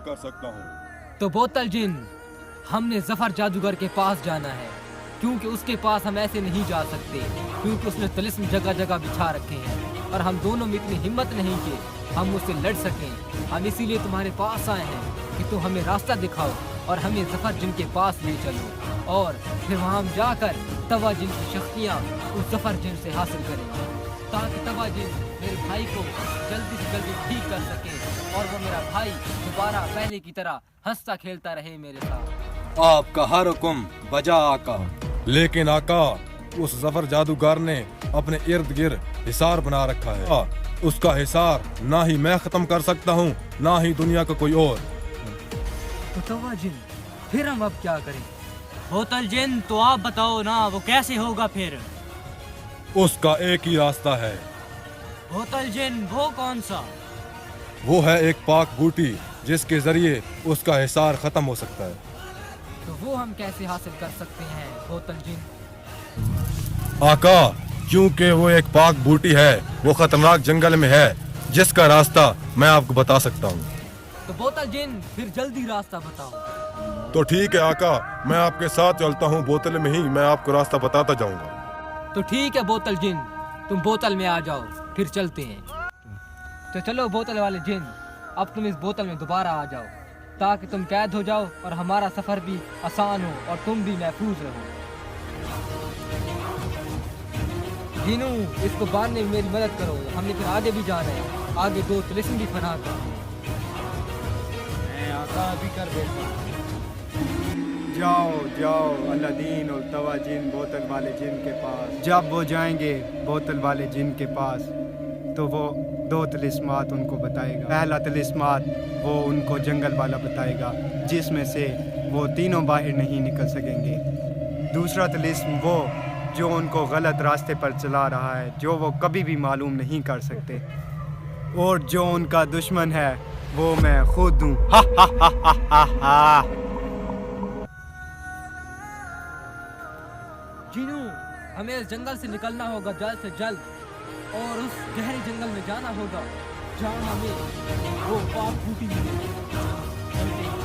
कर सकता हूँ। तो बोतल जिन, हमने जफर जादूगर के पास जाना है, क्योंकि उसके पास हम ऐसे नहीं जा सकते, क्योंकि उसने तिलिस्म जगह जगह बिछा रखे हैं और हम दोनों में इतनी हिम्मत नहीं कि हम उससे लड़ सकें। हम इसीलिए तुम्हारे पास आए हैं कि तुम हमें रास्ता दिखाओ और हमें जफर जिन के पास ले चलो, और फिर वहाँ हम जाकर तवा जिन की शक्तियाँ उस जफर जिन से हासिल करेंगे, ताकि तवा जिन मेरे भाई को जल्दी से जल्दी ठीक कर सके और वो मेरा भाई दोबारा पहले की तरह हंसता खेलता रहे मेरे साथ। आपका हर हुक्म बजा आका। लेकिन आका, उस जफर जादूगर ने अपने इर्द गिर्द हिसार बना रखा है। उसका हिसार ना ही मैं खत्म कर सकता हूँ, ना ही दुनिया का कोई और। तो तवा जिन, फिर हम अब क्या करें? बोतल जिन, तो आप बताओ ना, वो कैसे होगा फिर? उसका एक ही रास्ता है, बोतल जिन, वो कौन सा? वो है एक पाक बूटी जिसके जरिए उसका हिसार खत्म हो सकता है। तो वो हम कैसे हासिल कर सकते हैं बोतल जिन? आका, क्योंकि वो एक पाक बूटी है, वो खतरनाक जंगल में है, जिसका रास्ता मैं आपको बता सकता हूँ। तो बोतल जिन, फिर जल्दी रास्ता बताओ। तो ठीक है आका, मैं आपके साथ चलता हूँ, बोतल में ही मैं आपको रास्ता बताता जाऊंगा। तो ठीक है बोतल जिन, तुम बोतल में आ जाओ, फिर चलते हैं। तो चलो बोतल वाले जिन, अब तुम इस बोतल में दोबारा आ जाओ, ताकि तुम कैद हो जाओ और हमारा सफर भी आसान हो और तुम भी महफूज रहो। जिनू, इसको बांधने में मेरी मदद करो, हमने फिर आगे भी जाना है, आगे 2 तिलिस्म भी फराहम करनी है। मैं आका भी कर देता हूँ। जाओ जाओ अलादीन और तवा जिन बोतल वाले जिन के पास। जब वो जाएंगे बोतल वाले जिन के पास, तो वो 2 तिलिस्मात उनको बताएगा। पहला तिलिस्मात वो उनको जंगल वाला बताएगा, जिसमें से वो तीनों बाहर नहीं निकल सकेंगे। दूसरा तिलिस्म वो जो उनको गलत रास्ते पर चला रहा है, जो वो कभी भी मालूम नहीं कर सकते, और जो उनका दुश्मन है वो मैं खुद हूँ। हा हा हा हा हा हा। जिनू, हमें इस जंगल से निकलना होगा जल्द से जल्द, और उस गहरे जंगल में जाना होगा जहाँ हमें वो पाक बूटी मिले। चलते हैं।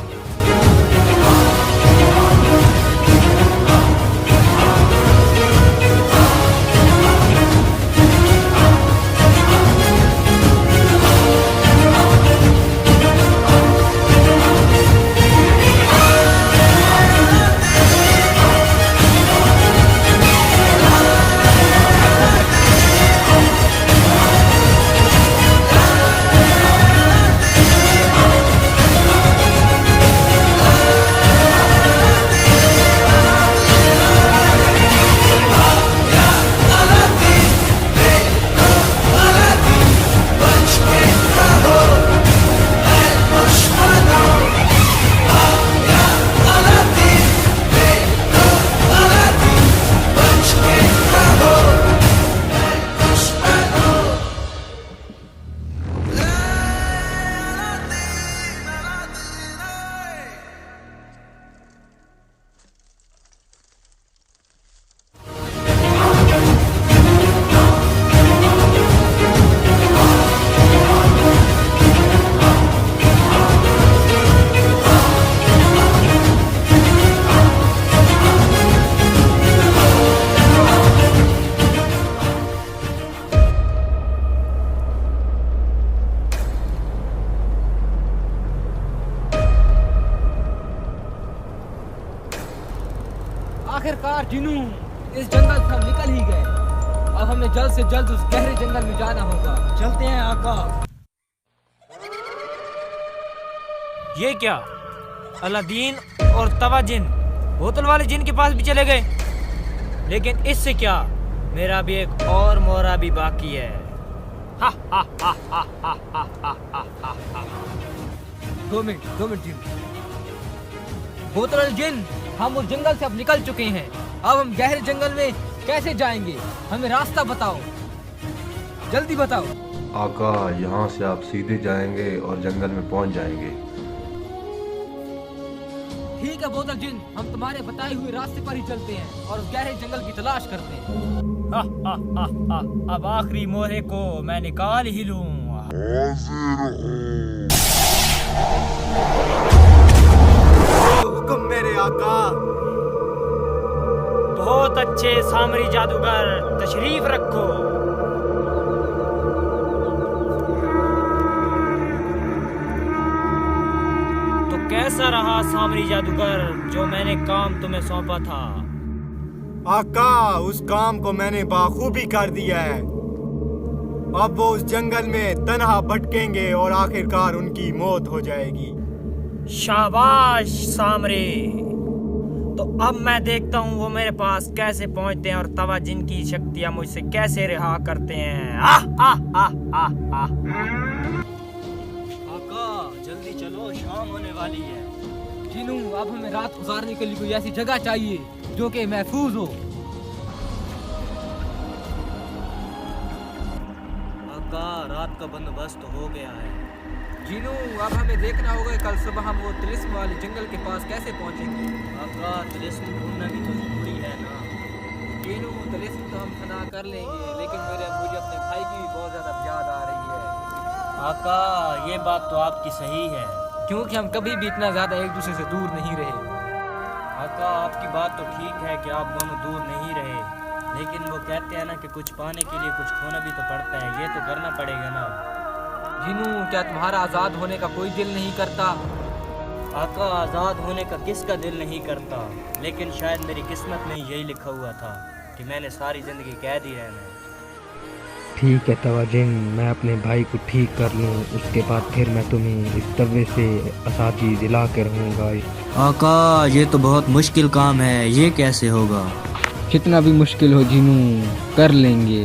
आखिरकार जिनू, इस जंगल से हम निकल ही गए। अब हमें जल्द से जल्द उस गहरे जंगल में जाना होगा। चलते हैं आका। ये क्या, अलादीन और तवा जिन बोतल वाले जिन के पास भी चले गए, लेकिन इससे क्या, मेरा भी एक और मोहरा भी बाकी है। हा हा हा हा हा हा हा हा हा। 2 मिनट जिन। बोतल वाले जिन, हम उस जंगल से अब निकल चुके हैं। अब हम गहरे जंगल में कैसे जाएंगे? हमें रास्ता बताओ, जल्दी बताओ। आका, यहाँ से आप सीधे जाएंगे और जंगल में पहुँच जाएंगे। ठीक है बोतल जिन, हम तुम्हारे बताए हुए रास्ते पर ही चलते हैं और उस गहरे जंगल की तलाश करते हैं। हा हा हा हा। अब आखिरी मोहरे को मैं निकाल ही लूँ। हाजिर हूँ। हुक्म मेरे आका। बहुत अच्छे सामरी जादूगर, तशरीफ रखो। तो कैसा रहा सामरी जादूगर जो मैंने काम तुम्हें सौंपा था? आका, उस काम को मैंने बाखूबी कर दिया है। अब वो उस जंगल में तन्हा भटकेंगे और आखिरकार उनकी मौत हो जाएगी। शाबाश सामरे। तो अब मैं देखता हूँ वो मेरे पास कैसे पहुँचते हैं और तवा जिन की शक्तियाँ मुझसे कैसे रिहा करते हैं। आका जल्दी चलो, शाम होने वाली है। जिनू, अब हमें रात गुजारने के लिए कोई ऐसी जगह चाहिए जो कि महफूज हो। आका रात का बंदोबस्त हो गया है। जिनू, अब हमें देखना होगा कल सुबह हम वो तिलिस्म वाले जंगल के पास कैसे पहुंचेंगे। आका तिलिस्म ढूंढना भी तो जरूरी है ना। जिनू, तिलिस्म तो हम फना कर लेंगे, लेकिन मुझे अपने भाई की भी बहुत ज्यादा याद आ रही है। आका ये बात तो आपकी सही है, क्योंकि हम कभी भी इतना ज्यादा एक दूसरे से दूर नहीं रहे। आका आपकी बात तो ठीक है कि आप दोनों दूर नहीं रहे, लेकिन वो कहते हैं ना कि कुछ पाने के लिए कुछ खोना भी तो पड़ता है। ये तो करना पड़ेगा ना। जिनू, क्या तुम्हारा आजाद होने का कोई दिल नहीं करता? आका आज़ाद होने का किसका दिल नहीं करता, लेकिन शायद मेरी किस्मत में यही लिखा हुआ था कि मैंने सारी ज़िंदगी कैद ही रहना है। ठीक है तवाजिन, मैं अपने भाई को ठीक कर लूँ, उसके बाद फिर मैं तुम्हें इस तवे से असादी दिला के रहूँगा। आका ये तो बहुत मुश्किल काम है, ये कैसे होगा? कितना भी मुश्किल हो जीनू, कर लेंगे।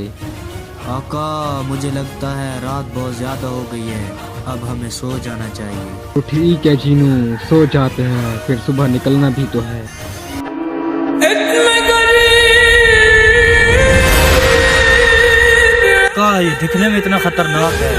आका मुझे लगता है रात बहुत ज़्यादा हो गई है, अब हमें सो जाना चाहिए। तो ठीक है जीनू, सो जाते हैं, फिर सुबह निकलना भी तो है। ये दिखने में इतना खतरनाक है।